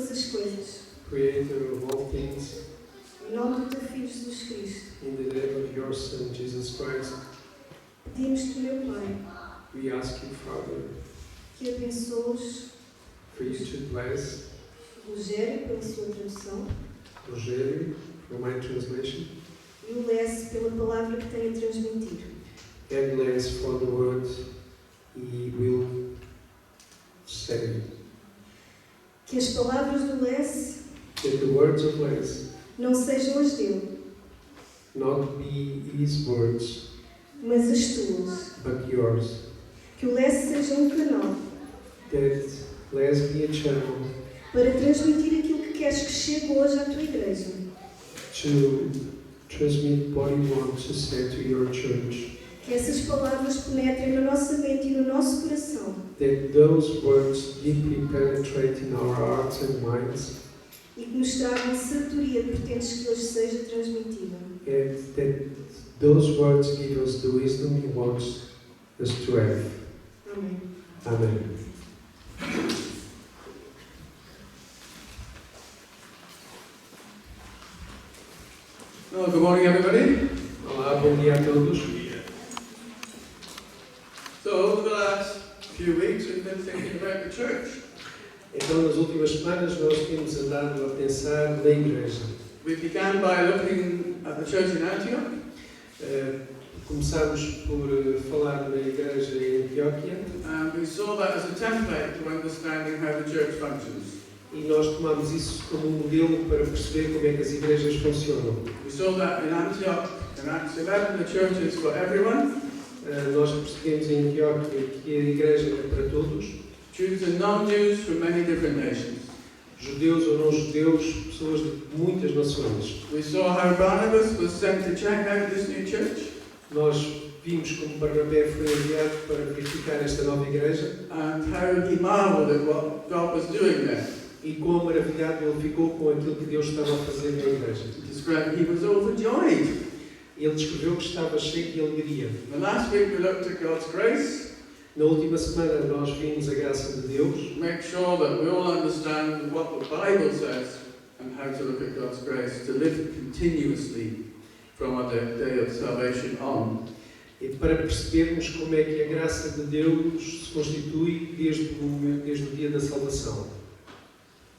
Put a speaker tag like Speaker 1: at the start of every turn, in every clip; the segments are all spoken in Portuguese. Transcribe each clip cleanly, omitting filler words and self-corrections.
Speaker 1: todas as coisas,
Speaker 2: Creator of all things,
Speaker 1: em nome do Teu Filho Jesus Cristo,
Speaker 2: in the name of your Son, Jesus Christ,
Speaker 1: pedimos-te, meu Pai,
Speaker 2: we ask you, Father,
Speaker 1: que abençoes
Speaker 2: for you to bless
Speaker 1: o Rogério pela sua tradução
Speaker 2: Rogério, for my translation,
Speaker 1: e o Lesse pela palavra que tem a transmitir.
Speaker 2: and bless for the word he will say.
Speaker 1: Que as palavras do Lesse
Speaker 2: That the words of Les
Speaker 1: não sejam as dele,
Speaker 2: not be his words,
Speaker 1: mas as tuas.
Speaker 2: but yours.
Speaker 1: Que o Lesse seja um canal
Speaker 2: That Les be a channel
Speaker 1: para transmitir aquilo que queres que chegue hoje à tua igreja.
Speaker 2: to transmit what you want to say to your church.
Speaker 1: Que essas palavras penetrem na nossa mente e no nosso coração.
Speaker 2: That those words deeply penetrate in our hearts and minds,
Speaker 1: E que nos tragam a sabedoria que pretendes que hoje seja transmitida.
Speaker 2: and that those words give us the wisdom he wants us to have.
Speaker 1: Amém.
Speaker 2: Amen.
Speaker 3: Well, good morning, everybody.
Speaker 2: Olá, bom dia a todos.
Speaker 3: So, over the last few weeks, we've been thinking about the church.
Speaker 2: Então, nas últimas semanas, nós temos andado a pensar na igreja.
Speaker 3: We began by looking at the church in Antioch,
Speaker 2: Começámos por falar na igreja em Antioquia
Speaker 3: and we saw that as a template to understanding how the church functions.
Speaker 2: e nós tomámos isso como um modelo para perceber como é que as igrejas funcionam.
Speaker 3: We saw that in Antioch, in Acts 11, the church is for everyone,
Speaker 2: Nós percebemos em Antioquia que a igreja é para todos,
Speaker 3: Jews and non-Jews from many different nations.
Speaker 2: judeus ou não judeus, pessoas de muitas nações.
Speaker 3: We saw how Barnabas was sent to check out this new church,
Speaker 2: Nós vimos como Barnabé foi enviado para verificar esta nova igreja
Speaker 3: and how he marveled at what God was doing there.
Speaker 2: e quão maravilhado ele ficou com aquilo que Deus estava a fazer na igreja.
Speaker 3: He described he was overjoyed.
Speaker 2: Ele descreveu que estava cheio de alegria.
Speaker 3: And last week we looked at God's grace.
Speaker 2: Na última semana nós vimos a graça de Deus.
Speaker 3: Make sure that we all understand what the Bible says and how to look at God's grace to live continuously from our day of salvation on.
Speaker 2: E para percebermos como é que a graça de Deus se constitui desde o dia da salvação.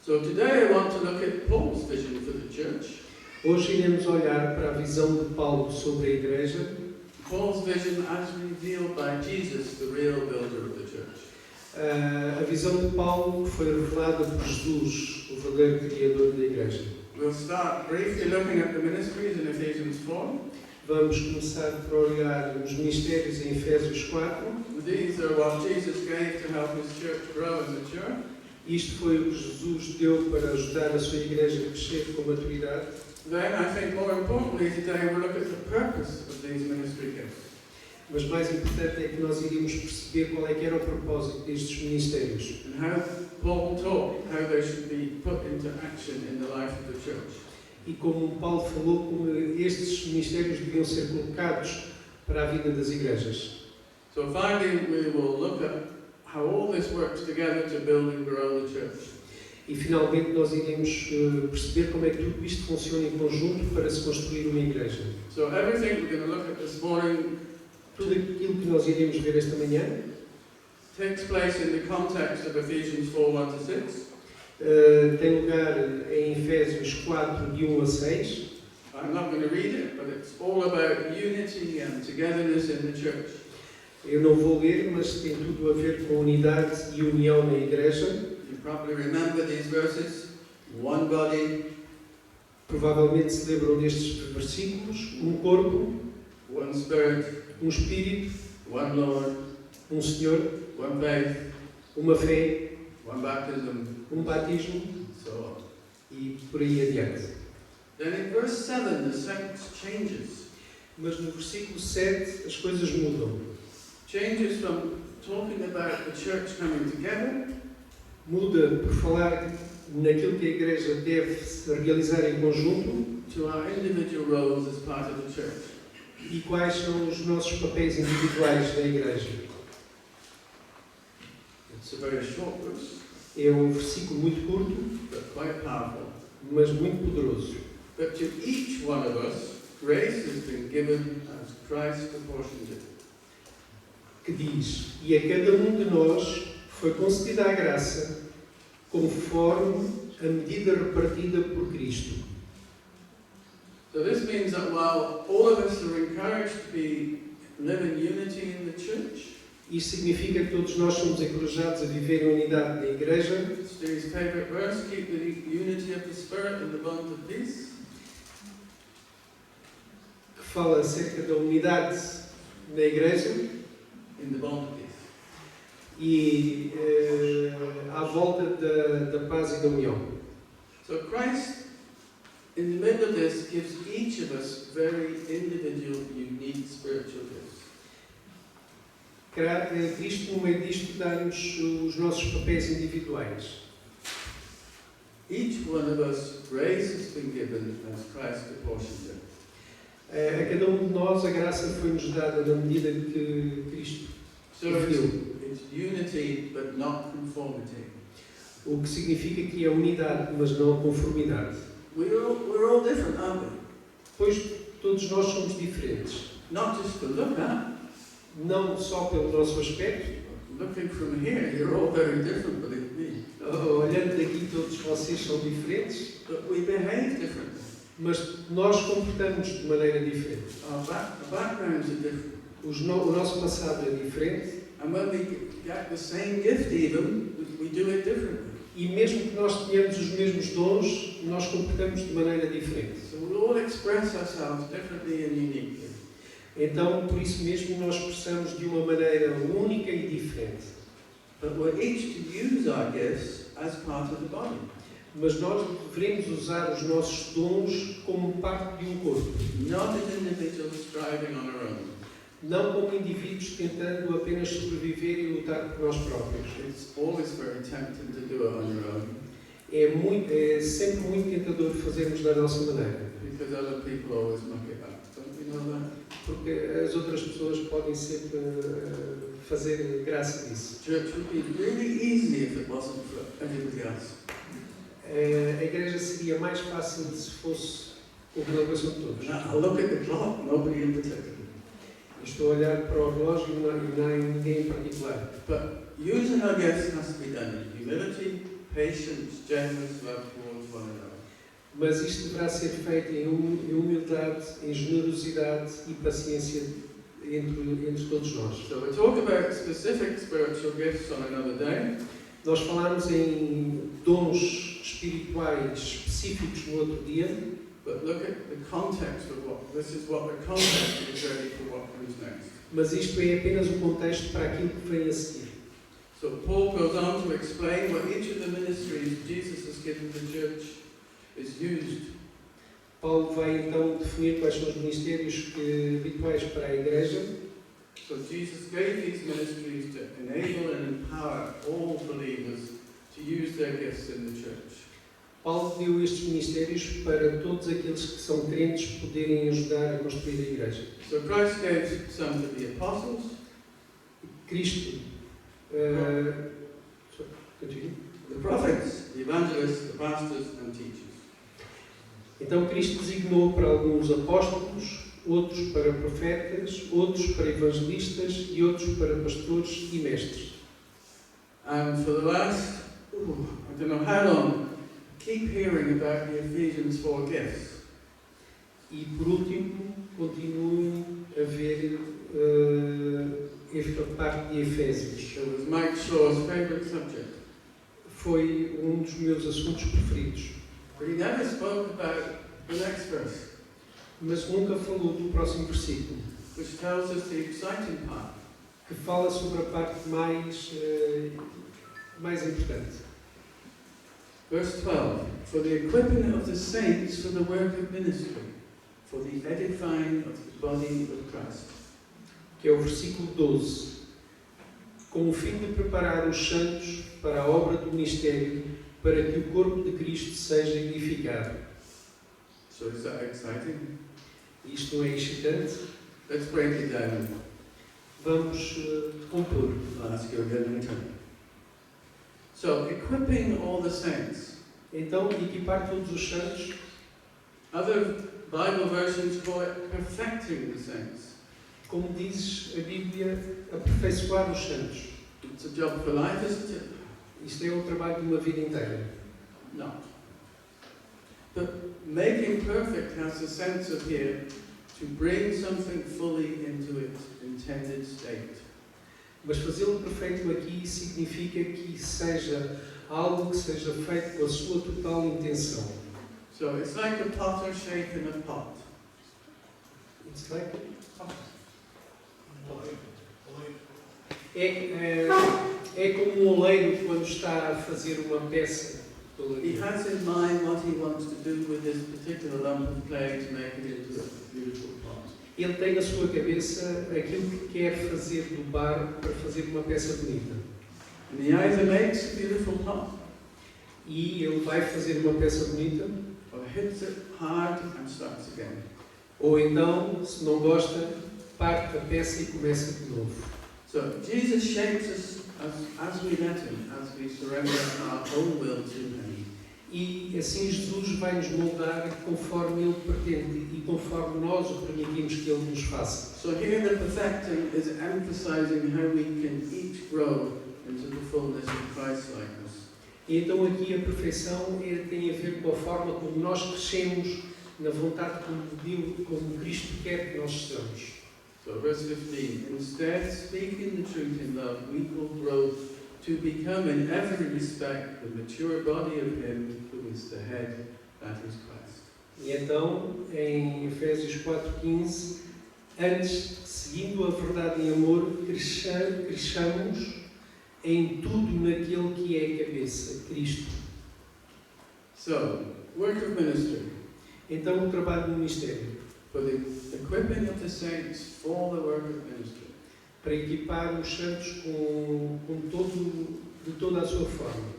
Speaker 3: So today I want to look at Paul's vision for the church.
Speaker 2: Hoje iremos olhar para a visão de Paulo sobre a igreja.
Speaker 3: Paul's vision as revealed by Jesus, the real builder of the church.
Speaker 2: A visão de Paulo que foi revelada por Jesus, o verdadeiro criador da igreja.
Speaker 3: We'll start briefly looking at the ministries in Ephesians 4.
Speaker 2: Vamos começar por olhar os ministérios em Efésios 4.
Speaker 3: These are what Jesus gave to help his church grow and mature.
Speaker 2: Isto foi o que Jesus deu para ajudar a sua igreja a crescer com maturidade.
Speaker 3: Then I think more importantly today we'll look at the purpose of these ministry gifts.
Speaker 2: Mas mais importante é que nós iríamos perceber qual é que era o propósito destes ministérios.
Speaker 3: And how Paul taught how they should be put into action in the life of the church.
Speaker 2: E como Paulo falou, como estes ministérios deviam ser colocados para a vida das igrejas.
Speaker 3: So finally we will look at how all this works together to build and grow the church.
Speaker 2: E finalmente nós iremos perceber como é que tudo isto funciona em conjunto para se construir uma igreja.
Speaker 3: So everything we're going to look at this morning
Speaker 2: Tudo aquilo que nós iremos ver esta manhã
Speaker 3: takes place in the context of Ephesians 4, 1 to 6.
Speaker 2: tem lugar em Efésios 4, de 1 a 6.
Speaker 3: I'm not going to read it, but it's all about unity and togetherness in the church.
Speaker 2: Eu não vou ler, mas tem tudo a ver com unidade e união na igreja.
Speaker 3: You probably remember these verses. One body,
Speaker 2: Provavelmente se lembram destes versículos: um corpo,
Speaker 3: one spirit,
Speaker 2: um espírito,
Speaker 3: one Lord,
Speaker 2: um Senhor,
Speaker 3: one faith,
Speaker 2: uma fé,
Speaker 3: one baptism,
Speaker 2: um batismo
Speaker 3: so on.
Speaker 2: e por aí adiante.
Speaker 3: Then in verse 7 the sentence changes.
Speaker 2: Mas no versículo 7 as coisas mudam.
Speaker 3: Changes from talking about the church coming together
Speaker 2: Muda por falar naquilo que a igreja deve realizar em conjunto
Speaker 3: to our individual roles as part of the church.
Speaker 2: e quais são os nossos papéis individuais na igreja.
Speaker 3: It's a very short verse,
Speaker 2: É um versículo muito curto,
Speaker 3: but quite
Speaker 2: mas muito poderoso.
Speaker 3: But to each one of us, grace has been given as Christ apportioned it.
Speaker 2: Que diz, e a cada um de nós foi concedida a graça conforme a medida repartida por Cristo.
Speaker 3: So this means that while all of us are encouraged to live in unity in the church,
Speaker 2: Isto significa que todos nós somos encorajados a viver em unidade na Igreja.
Speaker 3: Steve's favourite verse, keep the unity of the Spirit and the bond of peace.
Speaker 2: Que fala acerca da unidade na Igreja
Speaker 3: In the bond of peace.
Speaker 2: e à volta da paz e da união.
Speaker 3: So Christ, in the middle of this, gives each of us very individual, unique spiritual gifts.
Speaker 2: Cristo, no meio disto, dá-nos os nossos papéis individuais.
Speaker 3: Each one of us, grace has been given as Christ apportioned it.
Speaker 2: A cada um de nós a graça foi-nos dada na medida que Cristo
Speaker 3: So it's unity but not conformity.
Speaker 2: o que significa que é unidade, mas não conformidade.
Speaker 3: We're all different, aren't we?
Speaker 2: Pois todos nós somos diferentes,
Speaker 3: Not just to look at.
Speaker 2: não só pelo nosso aspecto.
Speaker 3: Looking from here, you're all very different, believe me.
Speaker 2: Olhando daqui, todos vocês são diferentes,
Speaker 3: But we behave differently.
Speaker 2: mas nós comportamos de maneira diferente.
Speaker 3: Our backgrounds are different.
Speaker 2: O nosso passado é diferente
Speaker 3: And when we get the same gift even, we do it differently.
Speaker 2: e mesmo que nós tenhamos os mesmos dons, nós comportamos de maneira diferente.
Speaker 3: So we all express ourselves differently and uniquely.
Speaker 2: Então, por isso mesmo, nós expressamos de uma maneira única e diferente.
Speaker 3: But we're each to use our gifts as part of the body.
Speaker 2: Mas nós devemos usar os nossos dons como parte de um corpo,
Speaker 3: Not as individuals striving on our own.
Speaker 2: não como indivíduos tentando apenas sobreviver e lutar por nós próprios.
Speaker 3: It's always very tempting to do it on your own
Speaker 2: É sempre muito tentador fazermos da nossa maneira,
Speaker 3: because other people always muck it up. Don't you know that?
Speaker 2: porque as outras pessoas podem sempre fazer graça disso.
Speaker 3: Church would be really easy if it wasn't for everybody else.
Speaker 2: A igreja seria mais fácil se fosse com a colaboração de todos.
Speaker 3: I look at the clock, nobody in particular.
Speaker 2: Estou a olhar para o relógio e não há ninguém em particular.
Speaker 3: But using our gifts has to be done in humility, patience, gentleness, love towards one another.
Speaker 2: Mas isto deverá ser feito em humildade, em generosidade e paciência entre todos nós.
Speaker 3: So we'll talk about specific spiritual gifts on another day.
Speaker 2: Nós falámos em dons espirituais específicos no outro dia,
Speaker 3: But look at the context of this is what the context is ready for what comes next.
Speaker 2: mas isto é apenas o contexto para aquilo que vem a seguir.
Speaker 3: So Paul goes on to explain what each of the ministries Jesus has given the church is used.
Speaker 2: Paulo vai então definir quais são os ministérios habituais para a igreja.
Speaker 3: So Jesus gave these ministries to enable and empower all believers to use their gifts in the church.
Speaker 2: Paulo deu estes ministérios para todos aqueles que são crentes poderem ajudar a construir a igreja.
Speaker 3: So Christ gave some to the apostles,
Speaker 2: Cristo, continue.
Speaker 3: the prophets, the evangelists, the pastors and teachers.
Speaker 2: Então Cristo designou para alguns apóstolos, outros para profetas, outros para evangelistas e outros para pastores e mestres.
Speaker 3: And for the last, I don't know how long, keep hearing about the Ephesians 4 gifts.
Speaker 2: E por último, continuem a ver esta parte de Efésios.
Speaker 3: It was Mike Shaw's favourite subject.
Speaker 2: Foi dos meus assuntos preferidos.
Speaker 3: But he never spoke about the next verse,
Speaker 2: Mas nunca falou do próximo versículo,
Speaker 3: which tells us the exciting part.
Speaker 2: que fala sobre a parte mais importante.
Speaker 3: Verse 12, for the equipping of the saints for the work of ministry, for the edifying of the body of Christ.
Speaker 2: Que é o versículo 12. Com o fim de preparar os santos para a obra do ministério, para que o corpo de Cristo seja edificado.
Speaker 3: So is that exciting?
Speaker 2: Isto não é excitante?
Speaker 3: Let's break it down.
Speaker 2: Vamos compor.
Speaker 3: I'll ask you again in turn. So, equipping all the saints.
Speaker 2: Então, equipar todos os santos.
Speaker 3: Other Bible versions call it perfecting the saints.
Speaker 2: Como diz a Bíblia, aperfeiçoar os santos.
Speaker 3: It's a job for life, isn't it?
Speaker 2: Isto é o trabalho de uma vida inteira.
Speaker 3: No. But making perfect has the sense of here to bring something fully into its intended state.
Speaker 2: Mas fazê-lo perfeito aqui significa que seja algo que seja feito com a sua total intenção.
Speaker 3: So it's like a potter shaping a pot.
Speaker 2: It's like é como um oleiro quando está a fazer uma peça.
Speaker 3: He has in mind what he wants to do with this particular lump of clay to make it into a beautiful pot.
Speaker 2: Ele tem na sua cabeça aquilo que quer fazer do barro para fazer uma peça bonita.
Speaker 3: And he either makes a beautiful pot
Speaker 2: E ele vai fazer uma peça bonita,
Speaker 3: or hits it hard and starts again.
Speaker 2: ou então, se não gosta, parte a peça e começa de novo.
Speaker 3: So Jesus shapes us as we let him, as we surrender our own will to him.
Speaker 2: E assim Jesus vai nos moldar conforme Ele pretende e conforme nós o permitimos que Ele nos faça.
Speaker 3: So here the perfecting is emphasizing how we can each grow into the fullness of Christ-likeness.
Speaker 2: E então aqui a perfeição tem a ver com a forma como nós crescemos na vontade como Cristo quer que nós sejamos.
Speaker 3: So verse 15, instead speaking the truth in love, we will grow to become in every respect the mature body of him who is the head, that is Christ.
Speaker 2: E então, em Efésios 4:15, antes, seguindo a verdade em amor, cresçamos em tudo naquele que é a cabeça, Cristo.
Speaker 3: So, work of ministry.
Speaker 2: Então, o trabalho do ministério,
Speaker 3: For the equipping of the saints for the work of ministry.
Speaker 2: para equipar os santos de toda a sua forma.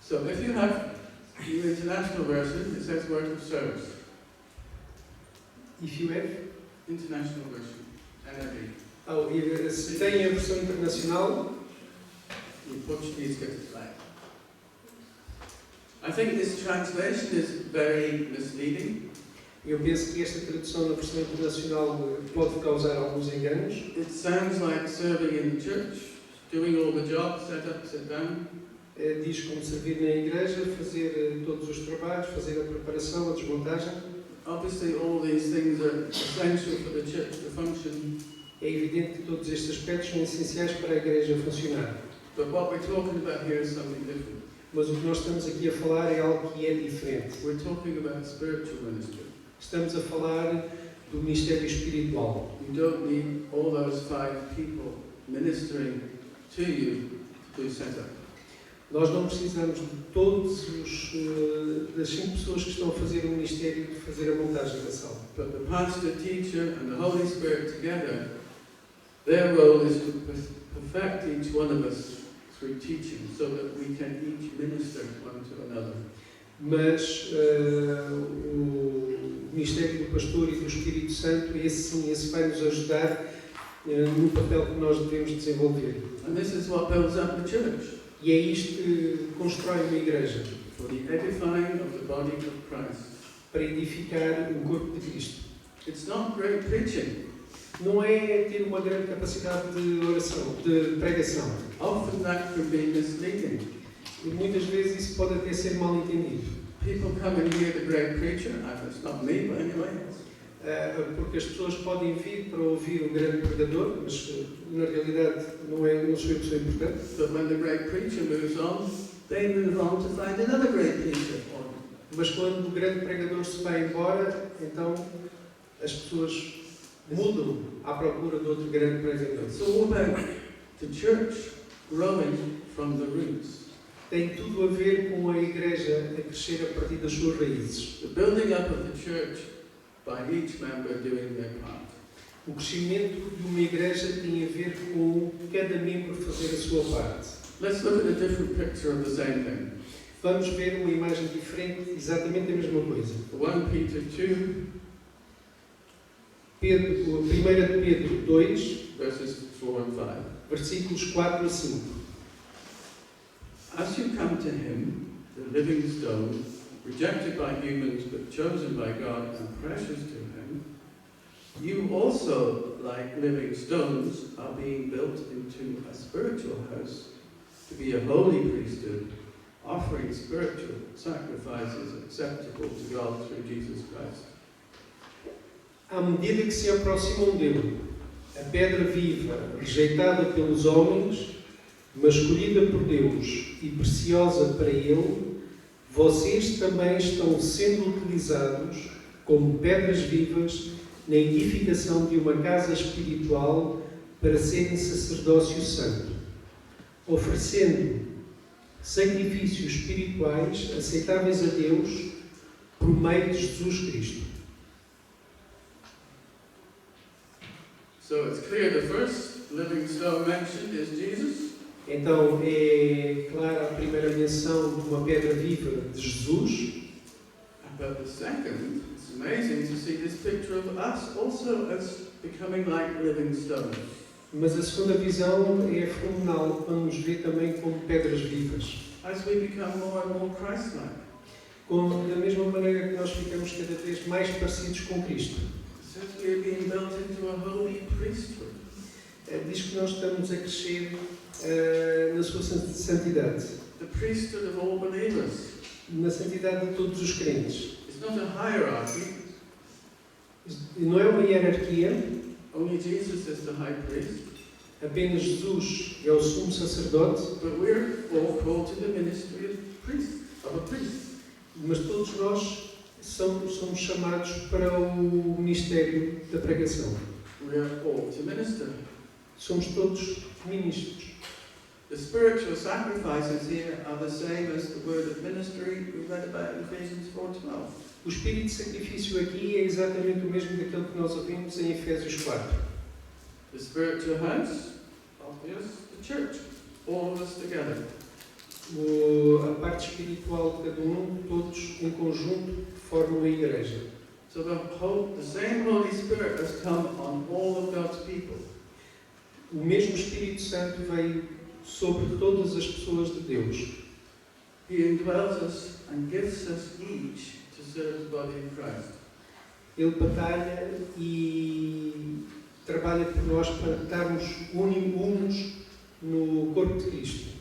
Speaker 3: So if you have the international version, it says work of service.
Speaker 2: If you have,
Speaker 3: International version, NIV.
Speaker 2: se tem a versão internacional,
Speaker 3: In Portuguese gets it right. I think this translation is very misleading.
Speaker 2: eu penso que esta tradução na versão internacional pode causar alguns enganos.
Speaker 3: It sounds like serving in the church, doing all the jobs, set up, sit down.
Speaker 2: Diz como servir na igreja, fazer todos os trabalhos, fazer a preparação, a desmontagem.
Speaker 3: Obviously all these things are essential for the church to function.
Speaker 2: É evidente que todos estes aspectos são essenciais para a igreja funcionar.
Speaker 3: But what we're talking about here is something different.
Speaker 2: Mas o que nós estamos aqui a falar é algo que é diferente.
Speaker 3: We're talking about spiritual ministry.
Speaker 2: Estamos a falar do ministério espiritual.
Speaker 3: You don't need all those 5 people ministering to you to do setup.
Speaker 2: Nós não precisamos de todos das 5 pessoas que estão a fazer o ministério de fazer a montagem da sala.
Speaker 3: But the pastor, teacher and the Holy Spirit together, their role is to perfect each one of us through teaching so that we can each minister one to another.
Speaker 2: Mas o ministério do pastor e do Espírito Santo, esse vai nos ajudar no papel que nós devemos desenvolver.
Speaker 3: And this is what builds up the church.
Speaker 2: E é isto que constrói uma igreja,
Speaker 3: For the edifying of the body of Christ.
Speaker 2: para edificar o corpo de Cristo.
Speaker 3: It's not great preaching.
Speaker 2: Não é ter uma grande capacidade de oração, de pregação.
Speaker 3: Often that can be misleading.
Speaker 2: E muitas vezes isso pode até ser mal entendido.
Speaker 3: People come and hear the great preacher, it's not me, but anyway.
Speaker 2: Porque as pessoas podem vir para ouvir o grande pregador, mas na realidade não sou eu que sou importante.
Speaker 3: But when the great preacher moves on, they move on to find another great preacher.
Speaker 2: Mas quando o grande pregador se vai embora, então as pessoas mudam à procura de outro grande pregador.
Speaker 3: It's all about the church growing from the roots.
Speaker 2: Tem tudo a ver com a igreja a crescer a partir das suas raízes.
Speaker 3: The building up of the church by each member doing their part.
Speaker 2: O crescimento de uma igreja tem a ver com cada membro fazer a sua parte.
Speaker 3: Let's look at a different picture of the same thing.
Speaker 2: Vamos ver uma imagem diferente, exatamente a mesma coisa.
Speaker 3: 1 Peter 2,
Speaker 2: 1 de Pedro 2,
Speaker 3: verses 4 and 5.
Speaker 2: versículos 4 a 5.
Speaker 3: As you come to him, the living stone, rejected by humans but chosen by God and precious to Him, you also, like living stones, are being built into a spiritual house to be a holy priesthood, offering spiritual sacrifices acceptable to God through Jesus Christ.
Speaker 2: À medida que se aproximam dele, a pedra viva, rejeitada pelos homens, mas escolhida por Deus e preciosa para Ele, vocês também estão sendo utilizados como pedras vivas na edificação de uma casa espiritual para serem sacerdócio santo, oferecendo sacrifícios espirituais aceitáveis a Deus por meio de Jesus Cristo.
Speaker 3: So it's clear the first living stone mentioned is Jesus.
Speaker 2: Então é clara a primeira menção de uma pedra viva de Jesus.
Speaker 3: But the second, it's amazing to see this picture of us also as becoming like living stones.
Speaker 2: Mas a segunda visão é fenomenal quando nos vê também como pedras vivas.
Speaker 3: As we become more and more Christ-like.
Speaker 2: Da mesma maneira que nós ficamos cada vez mais parecidos com Cristo.
Speaker 3: It says we are being built into a holy priesthood.
Speaker 2: Diz que nós estamos a crescer na sua santidade.
Speaker 3: The priesthood of all believers.
Speaker 2: Na santidade de todos os crentes.
Speaker 3: It's not a hierarchy.
Speaker 2: Não é uma hierarquia.
Speaker 3: Only Jesus is the high priest.
Speaker 2: Apenas Jesus é o sumo sacerdote.
Speaker 3: But we're all called to the ministry of a priest.
Speaker 2: Mas todos nós somos chamados para o ministério da pregação.
Speaker 3: We are all to minister.
Speaker 2: Somos todos ministros.
Speaker 3: The spiritual sacrifices here are the same as the word of ministry we read about in Ephesians 4:12.
Speaker 2: O espírito de sacrifício aqui é exatamente o mesmo daquilo que nós ouvimos em Efésios 4.
Speaker 3: The spiritual house, obvious, the church, all of us together.
Speaker 2: A parte espiritual de cada todos em conjunto, formam a igreja.
Speaker 3: So the same Holy Spirit has come on all of God's people.
Speaker 2: O mesmo Espírito Santo veio sobre todas as pessoas de Deus.
Speaker 3: He indwells us and gives us each to serve the body of Christ.
Speaker 2: Ele batalha e trabalha por nós para estarmos unos no corpo de Cristo.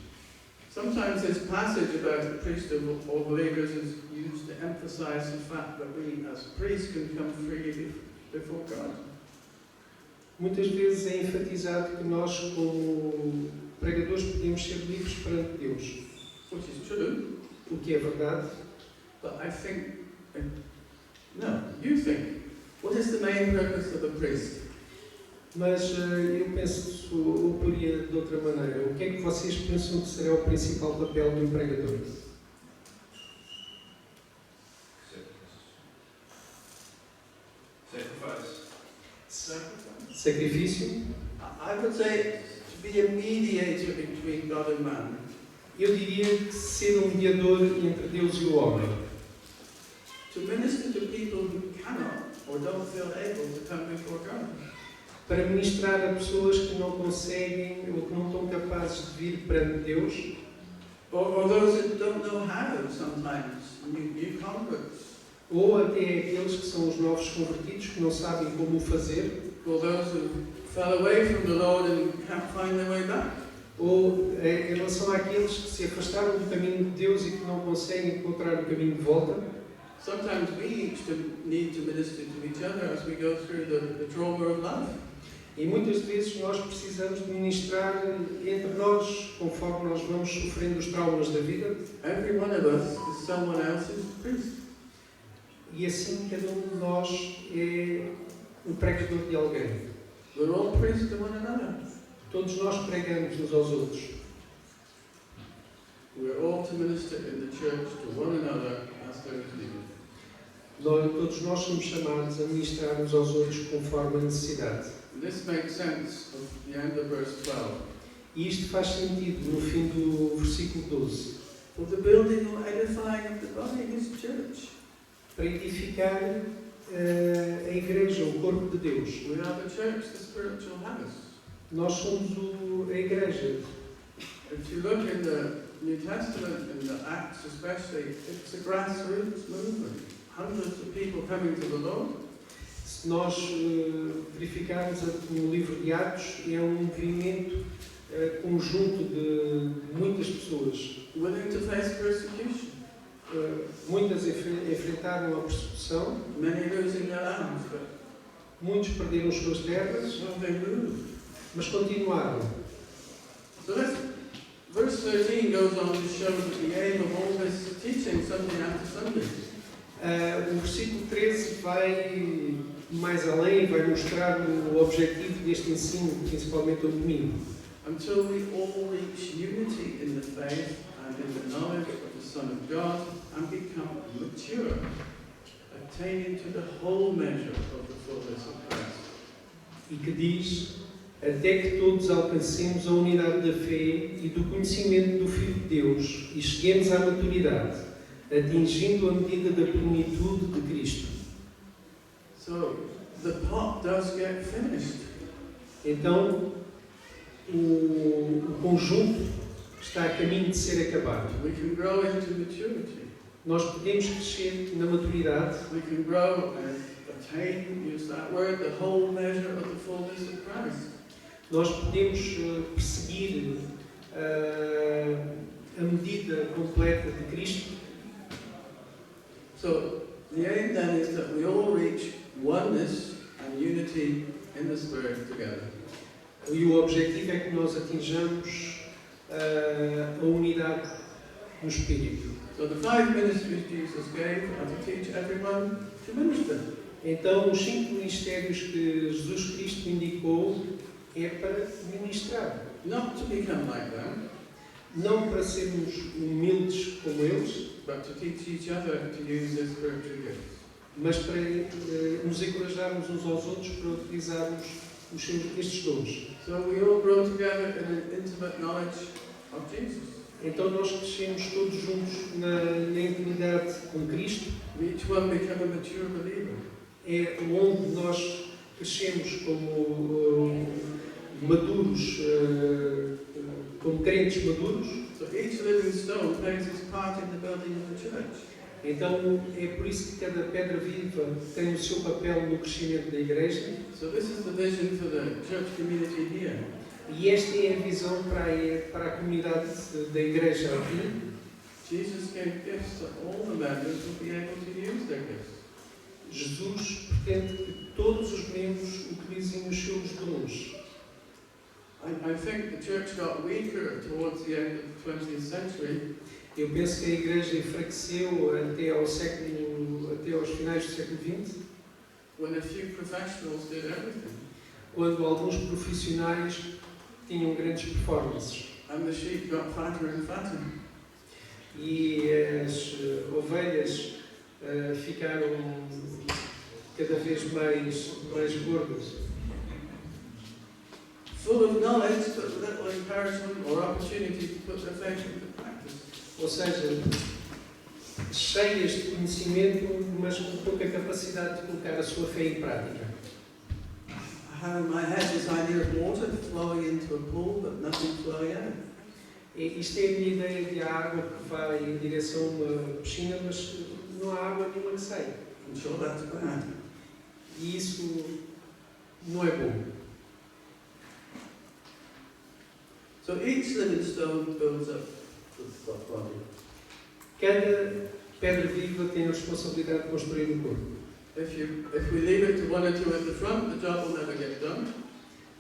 Speaker 3: Sometimes this passage about the priesthood of all believers is used to emphasize the fact that we as priests can come freely before God.
Speaker 2: Muitas vezes é enfatizado que nós, como pregadores, podemos ser livres perante Deus.
Speaker 3: Which is true.
Speaker 2: O que é verdade.
Speaker 3: But I think, no, you think, what is the main purpose of a priest?
Speaker 2: Mas eu penso, ou poria de outra maneira, o que é que vocês pensam que será o principal papel do pregador? Sacrifício.
Speaker 3: I would say to be a mediator between God and man.
Speaker 2: Eu diria que ser um mediador entre Deus e o homem.
Speaker 3: To minister to people who cannot or don't feel able to come before God.
Speaker 2: Para ministrar a pessoas que não conseguem ou que não estão capazes de vir perante Deus.
Speaker 3: Or those that don't know how sometimes, new converts.
Speaker 2: Ou até aqueles que são os novos convertidos que não sabem como o fazer.
Speaker 3: Or those who fell away from the Lord and can't find their way back.
Speaker 2: Ou em relação àqueles que se afastaram do caminho de Deus e que não conseguem encontrar o caminho de volta.
Speaker 3: Sometimes we each need to minister to each other as we go through the trauma of life.
Speaker 2: E muitas vezes nós precisamos de ministrar entre nós, conforme nós vamos sofrendo os traumas da vida.
Speaker 3: Every one of us is someone else's priest.
Speaker 2: E assim cada um de nós é um pregador de alguém.
Speaker 3: We're all priests to one another.
Speaker 2: Todos nós pregamos uns aos outros.
Speaker 3: We're all to minister in the church to one another as there is need.
Speaker 2: Todos nós somos chamados a ministrar uns aos outros conforme a necessidade.
Speaker 3: And this makes sense of the end of verse 12.
Speaker 2: E isto faz sentido no fim do versículo 12.
Speaker 3: For the building or edifying of the body is church.
Speaker 2: Para edificar a igreja, o corpo de Deus.
Speaker 3: We are the church, the spiritual house.
Speaker 2: Nós somos a igreja.
Speaker 3: If you look in the New Testament and the Acts especially, it's a grassroots movement. Hundreds of people coming to the Lord.
Speaker 2: Se nós verificarmos no livro de Atos, é um movimento conjunto de muitas pessoas.
Speaker 3: Willing to face persecution.
Speaker 2: Muitas enfrentaram a persecução,
Speaker 3: Many losing their lands, but
Speaker 2: muitos perderam as suas terras,
Speaker 3: they moved.
Speaker 2: mas continuaram.
Speaker 3: So verse 13 goes on to show that the aim of all this teaching, Sunday after Sunday,
Speaker 2: O versículo 13 vai mais além e vai mostrar o objetivo deste ensino, principalmente ao domingo.
Speaker 3: until we all reach unity in the faith and in the knowledge of the Son of God and become mature, attaining to the whole measure of the fullness of Christ.
Speaker 2: E que diz, até que todos alcancemos a unidade da fé e do conhecimento do Filho de Deus e cheguemos à maturidade, atingindo a medida da plenitude de Cristo.
Speaker 3: So the pot does get finished.
Speaker 2: Então, o conjunto está a caminho de ser acabado.
Speaker 3: We can grow into maturity.
Speaker 2: Nós podemos crescer na maturidade,
Speaker 3: We can grow and attain, use that word, the whole measure of the fullness of Christ.
Speaker 2: nós podemos perseguir a medida completa de Cristo.
Speaker 3: So the aim then is that we all reach oneness and unity in the Spirit together.
Speaker 2: E o objetivo é que nós atinjamos a unidade no Espírito.
Speaker 3: So the 5 ministries Jesus gave are to teach everyone to minister.
Speaker 2: Então, os 5 ministérios que Jesus Cristo indicou é para ministrar.
Speaker 3: Not to become like them,
Speaker 2: Não para sermos humildes como eles,
Speaker 3: but to teach each other to use their spiritual gifts.
Speaker 2: mas para nos encorajarmos uns aos outros para utilizarmos estes dons.
Speaker 3: So we all grow together in an intimate knowledge of Jesus.
Speaker 2: Então nós crescemos todos juntos na intimidade com Cristo.
Speaker 3: Each one become a mature believer.
Speaker 2: É onde nós crescemos como maduros, como crentes maduros.
Speaker 3: So each living stone plays its part in the building of the church.
Speaker 2: Então é por isso que cada pedra viva tem o seu papel no crescimento da igreja.
Speaker 3: So this is the vision for the church community here.
Speaker 2: E esta é a visão para a comunidade da igreja aqui.
Speaker 3: Jesus gave gifts to all the members to be able to use their gifts.
Speaker 2: Jesus pretende que todos os membros utilizem os seus dons.
Speaker 3: I think the church got weaker towards the end of the 20th century.
Speaker 2: Eu penso que a igreja enfraqueceu até aos finais do século XX,
Speaker 3: When a few professionals did everything.
Speaker 2: quando alguns profissionais tinham grandes performances.
Speaker 3: And the sheep got fatter and fatter.
Speaker 2: E as ovelhas ficaram cada vez mais gordas.
Speaker 3: Full of knowledge, but little encouragement or opportunity to put their faith into practice.
Speaker 2: Ou seja, cheias de conhecimento, mas com pouca capacidade de colocar a sua fé em prática.
Speaker 3: I have in my head this idea of water flowing into a pool, but nothing flowing out.
Speaker 2: Isto é a minha ideia de água que vai em direção a uma piscina, mas não há água nenhuma que saia.
Speaker 3: I'm sure that's bad.
Speaker 2: E isso não é bom.
Speaker 3: So each living stone builds up the body.
Speaker 2: Cada pedra viva tem a responsabilidade de construir o corpo.
Speaker 3: If we leave it to one or two at the front, the job will never get done.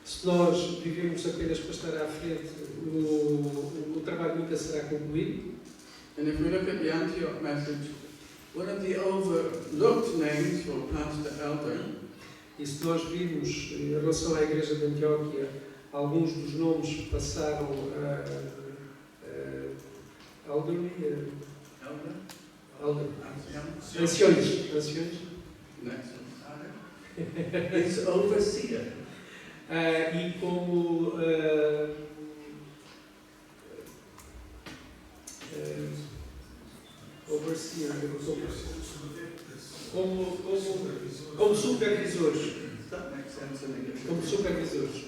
Speaker 2: Se nós vivemos apenas para estar à frente, o trabalho nunca será concluído.
Speaker 3: And if we look at the Antioch message, one of the overlooked names for pastor elder
Speaker 2: E se nós virmos, em relação à igreja de Antioquia, alguns dos nomes passaram a anciões.
Speaker 3: next one, is overseer.
Speaker 2: E como overseer, como supervisores.
Speaker 3: That makes sense in English.
Speaker 2: Como supervisores.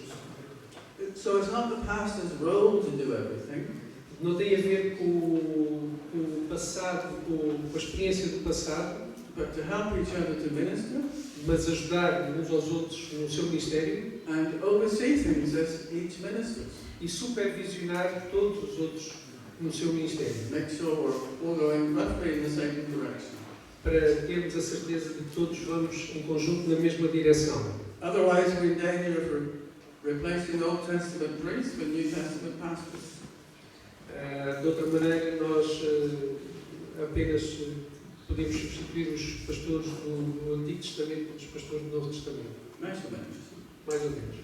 Speaker 3: So it's not the pastor's role to do everything.
Speaker 2: não tem a ver com o passado, com a experiência do passado,
Speaker 3: but to help each other to minister
Speaker 2: mas ajudar uns aos outros no seu ministério
Speaker 3: and oversee things as each ministers.
Speaker 2: e supervisionar todos os outros no seu ministério,
Speaker 3: Make sure we're all going roughly in the same direction.
Speaker 2: para termos a certeza de que todos vamos em conjunto na mesma direção.
Speaker 3: Otherwise, we're in danger of replacing Old Testament priests with New Testament pastors.
Speaker 2: De outra maneira, nós apenas podemos substituir os pastores do Antigo Testamento pelos pastores do Novo Testamento.
Speaker 3: Mais ou menos.
Speaker 2: Mais ou menos.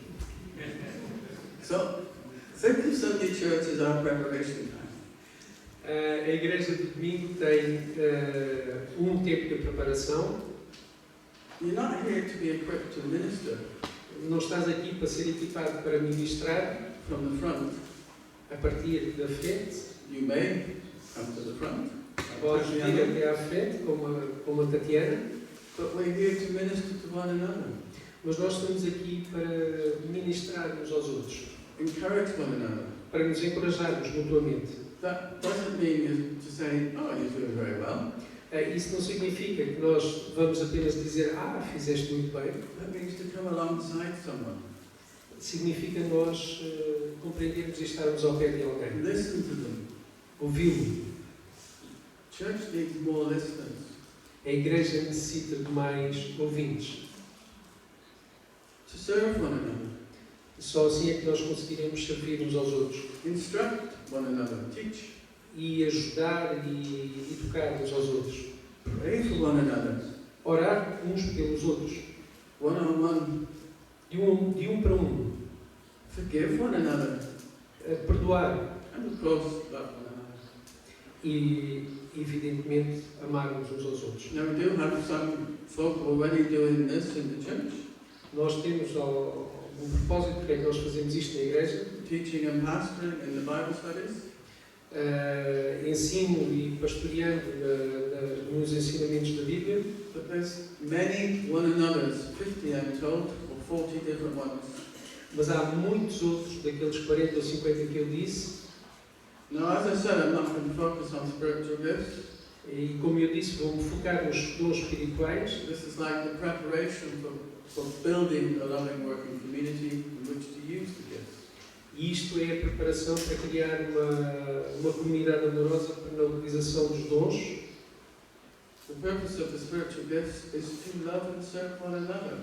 Speaker 3: So, think of Sunday church as our preparation time.
Speaker 2: A igreja de domingo tem tempo de preparação.
Speaker 3: You're not here to be equipped to minister
Speaker 2: Não estás aqui para ser equipado para ministrar
Speaker 3: from the front.
Speaker 2: a partir da frente.
Speaker 3: You may come to the front,
Speaker 2: Podes vir até à frente, como a Tatiana.
Speaker 3: but we're here to minister to one another,
Speaker 2: Mas nós estamos aqui para ministrar uns aos outros,
Speaker 3: encourage one another.
Speaker 2: para nos encorajarmos mutuamente.
Speaker 3: That doesn't mean you to say, oh, you're doing very well.
Speaker 2: Isso não significa que nós vamos apenas dizer, fizeste muito bem.
Speaker 3: That means to come alongside someone,
Speaker 2: Significa nós compreendermos e estarmos ao pé de alguém.
Speaker 3: listen to them.
Speaker 2: Ouvi-lo.
Speaker 3: Church needs more listeners.
Speaker 2: A igreja necessita de mais ouvintes.
Speaker 3: To serve one another,
Speaker 2: Só assim é que nós conseguiremos servir uns aos outros.
Speaker 3: instruct one another, teach,
Speaker 2: E ajudar e educar uns aos outros.
Speaker 3: pray for one another,
Speaker 2: Orar uns pelos outros.
Speaker 3: one on one,
Speaker 2: De um para um.
Speaker 3: forgive one another,
Speaker 2: Perdoar.
Speaker 3: and of course, love one another.
Speaker 2: E, evidentemente, amarmos uns aos outros.
Speaker 3: Now, we do have some folk already doing this in the church,
Speaker 2: Nós temos algum propósito porque é que nós fazemos isto na igreja.
Speaker 3: teaching and pastoring in the Bible studies.
Speaker 2: Ensino e pastoreando nos ensinamentos da Bíblia,
Speaker 3: But there's many one another's, 50 I'm told, or 40 different ones.
Speaker 2: mas há muitos outros daqueles 40 ou 50 que eu disse,
Speaker 3: Now, as I said, I'm not going to focus on spiritual gifts.
Speaker 2: e como eu disse, vou-me focar nos dons espirituais.
Speaker 3: This is like the preparation for building a loving working community in which to use the gifts.
Speaker 2: E isto é a preparação para criar uma comunidade amorosa na utilização dos dons.
Speaker 3: The purpose of the spiritual gifts is to love and serve one another.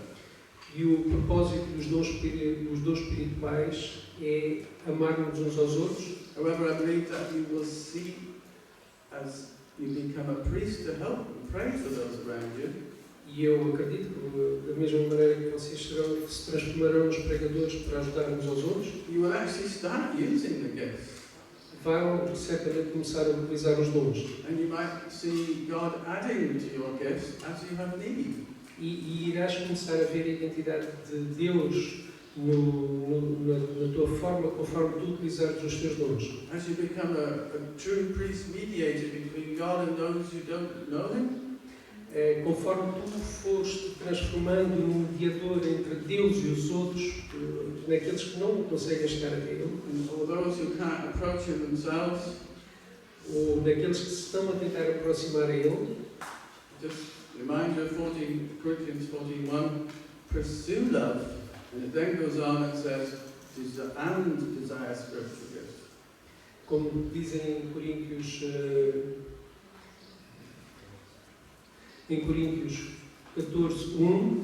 Speaker 2: E o propósito dos dons espirituais é amarmos uns aos outros.
Speaker 3: However, I believe that you will see as you become a priest to help and pray for those around you.
Speaker 2: E eu acredito que, da mesma maneira que vocês se transformarão nos pregadores para ajudar uns aos outros,
Speaker 3: You will actually start using the gifts.
Speaker 2: vão certamente começar a utilizar os dons.
Speaker 3: And you might see God adding to your gifts as you have need.
Speaker 2: E irás começar a ver a identidade de Deus na tua forma, conforme tu utilizares os teus dons.
Speaker 3: As you become a true priest mediator between God and those who don't know Him,
Speaker 2: Conforme tu foste transformando num mediador entre Deus e os outros, naqueles que não conseguem chegar até Ele,
Speaker 3: or those who can't approach Him themselves,
Speaker 2: ou naqueles que se estão a tentar aproximar a Ele,
Speaker 3: just remind you of 14 Corinthians 14:1, pursue love, and it then goes on and says, and desire spiritual gifts.
Speaker 2: como dizem em Coríntios 14:1,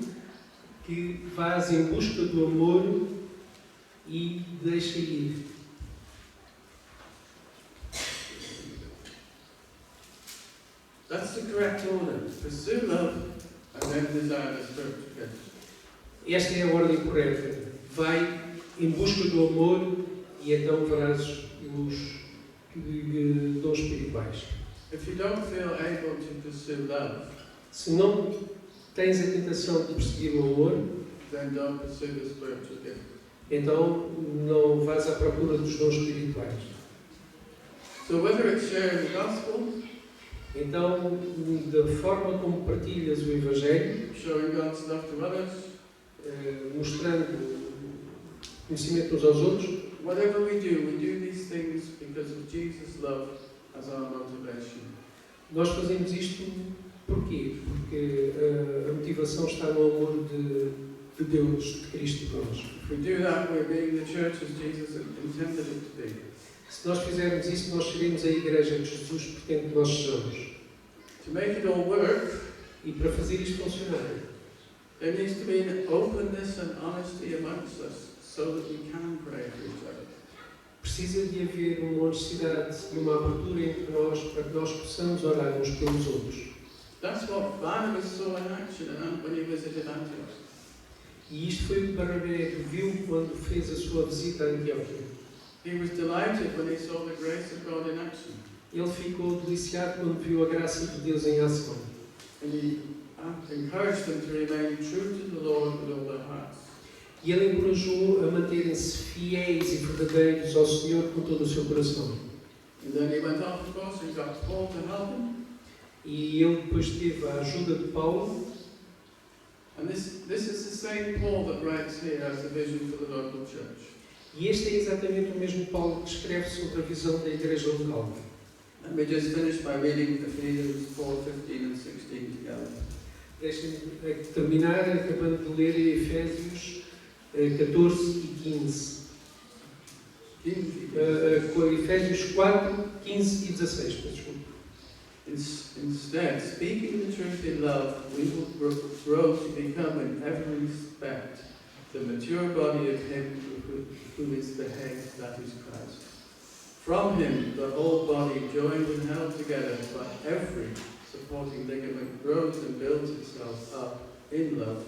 Speaker 2: que vás em busca do amor e deixa ir.
Speaker 3: That's the correct order. Pursue love, and then desire the spiritual gifts.
Speaker 2: Esta é a ordem correta. Vai em busca do amor e então verás os dons espirituais.
Speaker 3: If you don't feel able to pursue love,
Speaker 2: Se não tens a tentação de perseguir o amor,
Speaker 3: then don't pursue the spiritual gift.
Speaker 2: então não vais à procura dos dons espirituais.
Speaker 3: So whether it's sharing the gospel,
Speaker 2: Então, da forma como partilhas o Evangelho,
Speaker 3: showing God's love to others,
Speaker 2: mostrando conhecimento uns aos outros,
Speaker 3: whatever we do these things because of Jesus' love as our motivation.
Speaker 2: Nós fazemos isto porquê? Porque a motivação está no amor de Deus, de Cristo por nós.
Speaker 3: If we do that, we're being the church as Jesus intended it to be.
Speaker 2: Se nós fizermos isso, nós seremos a igreja que Jesus pretende que nós sejamos.
Speaker 3: To make it all work,
Speaker 2: E para fazer isto funcionar,
Speaker 3: there needs to be an openness and honesty amongst us so that we can pray for each other.
Speaker 2: precisa de haver uma honestidade e uma abertura entre nós para que nós possamos orar uns pelos outros.
Speaker 3: That's what Barnabas saw in action when he visited Antioch.
Speaker 2: E isto foi o que Barnabé viu quando fez a sua visita a Antioquia.
Speaker 3: He was delighted when he saw the grace of God in action.
Speaker 2: Ele ficou deliciado quando viu a graça de Deus em ação.
Speaker 3: And he encouraged them to remain true to the Lord with all their hearts.
Speaker 2: E ele encorajou a manterem-se fiéis e verdadeiros ao Senhor com todo o seu coração.
Speaker 3: And then he went off, of course, and got Paul to help him.
Speaker 2: E ele depois teve a ajuda de Paulo.
Speaker 3: And this is the same Paul that writes here as the vision for the local church.
Speaker 2: E este é exatamente o mesmo Paulo que escreve sobre a visão da igreja local.
Speaker 3: Let me just finish by reading Ephesians 4:15 and 16 together.
Speaker 2: Deixem-me terminar acabando de ler Efésios 14 e 15. Efésios 4, 15 e 16. Desculpa.
Speaker 3: Instead, speaking the truth in love, we will grow to become in every respect the mature body of Him who is the head, that is Christ. From Him, the whole body, joined and held together by every supporting ligament, grows and builds itself up in love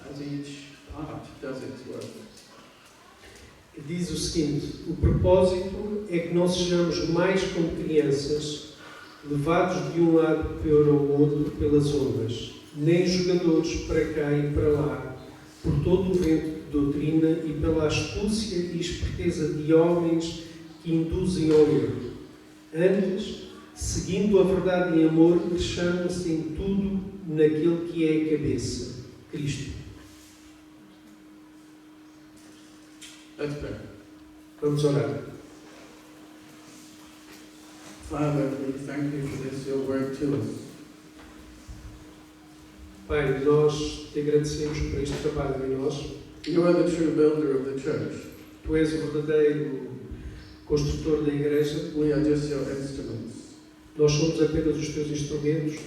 Speaker 3: as each part does its work.
Speaker 2: Diz o seguinte: o propósito é que não sejamos mais como crianças, levados de um lado para o outro pelas ondas, nem jogadores para cá e para lá, por todo o vento de doutrina e pela astúcia e esperteza de homens que induzem ao erro. Antes, seguindo a verdade em amor, cresçamos em tudo naquele que é a cabeça, Cristo.
Speaker 3: Let's pray.
Speaker 2: Vamos orar.
Speaker 3: Father, we thank you for this, your word to us.
Speaker 2: Pai, nós te agradecemos por este trabalho em nós.
Speaker 3: You are the true builder of the church.
Speaker 2: Tu és o verdadeiro construtor da igreja.
Speaker 3: We are just your instruments.
Speaker 2: Nós somos apenas os teus instrumentos.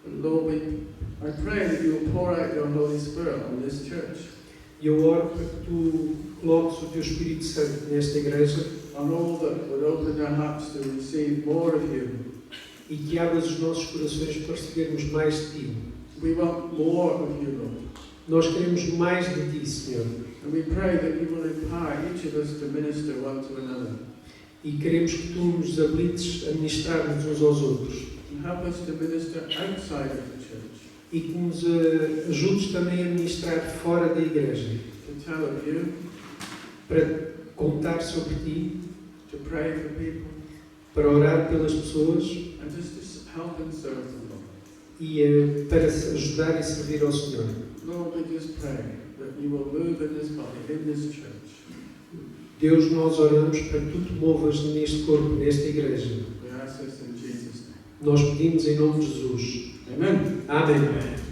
Speaker 3: And Lord, I pray that you will pour out your Holy Spirit on this church.
Speaker 2: E eu oro para que tu coloques o teu Espírito Santo nesta igreja
Speaker 3: On all that would open their hearts to receive more of you.
Speaker 2: e que abras os nossos corações para recebermos mais de ti.
Speaker 3: We want more of you, Lord.
Speaker 2: Nós queremos mais de ti, Senhor.
Speaker 3: And we pray that you will empower each of us to minister one to another.
Speaker 2: E queremos que tu nos habilites a ministrar-nos uns aos outros.
Speaker 3: And help us to minister outside of the church.
Speaker 2: E que nos ajudes também a ministrar fora da igreja.
Speaker 3: To tell of you,
Speaker 2: Para contar sobre ti,
Speaker 3: to pray for people,
Speaker 2: para orar pelas pessoas
Speaker 3: and just to help and serve them, Lord.
Speaker 2: e para ajudar e servir ao Senhor.
Speaker 3: Lord, we just pray that you will move in this body, in this church.
Speaker 2: Deus, nós oramos para que tu te movas neste corpo, nesta igreja.
Speaker 3: We ask this in Jesus' name.
Speaker 2: Nós pedimos em nome de Jesus.
Speaker 3: Amen.
Speaker 2: Amém.